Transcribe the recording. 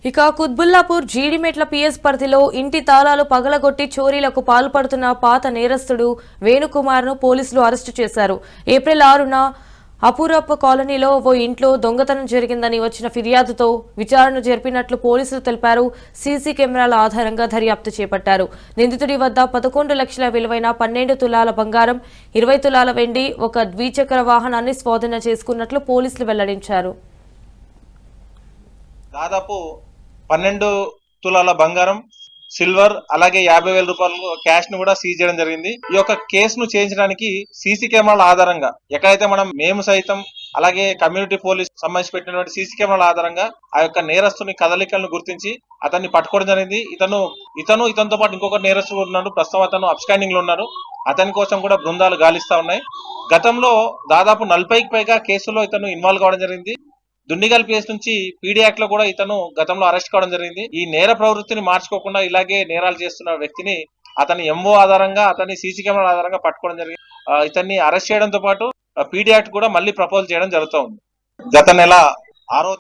ఇక కుత్బుల్లాపూర్ జీడిమెట్ల పిఎస్ పరిధిలో ఇంటి తాళాలు పగలగొట్టి చోరీలకు పాల్పడుతున్న పాత నేరస్తుడు వేణుకుమార్ను పోలీసులు అరెస్టు చేశారు. ఏప్రిల్ 6న అపూరప్ప కాలనీలో ఓ ఇంట్లో దొంగతనం జరిగిందని వచ్చిన ఫిర్యాదుతో విచారణ జరిపినట్లు పోలీసులు తెలిపారు. సీసీ కెమెరాల ఆధారంగా దర్యాప్తు చేపట్టారు. నిందితుడి వద్ద 11 లక్షల విలువైన 12 తులాల బంగారం, 20 తులాల వెండి, ఒక ద్విచక్ర వాహనాన్ని స్వాధీనం చేసుకున్నట్లు పోలీసులు వెల్లడించారు. దాదాపు 12 తులాల బంగారం, సిల్వర్, అలాగే 50,000 రూపాయలు క్యాష్ ను కూడా సీజ్ చేయడం జరిగింది. ఈ యొక్క కేసును చేయించడానికి సీసీ కెమెరాల ఆధారంగా ఎక్కడైతే మేము సైతం అలాగే కమ్యూనిటీ పోలీస్ సంబంధించి పెట్టినటువంటి సీసీ కెమెరాల ఆధారంగా ఆ యొక్క నేరస్తుని కదలికలను గుర్తించి అతన్ని పట్టుకోవడం జరిగింది. ఇతనితో పాటు ఇంకొక నేరస్తుడు ఉన్నాడు. ప్రస్తుతం అతను అబ్స్కాండింగ్ లో ఉన్నారు. అతని కోసం కూడా బృందాలు గాలిస్తా ఉన్నాయి. గతంలో దాదాపు 40కి పైగా కేసుల్లో ఇతను ఇన్వాల్వ్ కావడం జరిగింది. దుండిగల్ పిఎస్ నుంచి పీడీ యాక్ట్ లో కూడా ఇతను గతంలో అరెస్ట్ కావడం జరిగింది. ఈ నేర ప్రవృత్తిని మార్చుకోకుండా ఇలాగే నేరాలు చేస్తున్న వ్యక్తిని అతని ఎంఓ ఆధారంగా, అతని సీసీ కెమెరా ఆధారంగా పట్టుకోవడం జరిగింది. ఇతన్ని అరెస్ట్ చేయడంతో పాటు పీడీ యాక్ట్ కూడా మళ్ళీ ప్రపోజ్ చేయడం జరుగుతూ ఉంది. గత నెల 6వ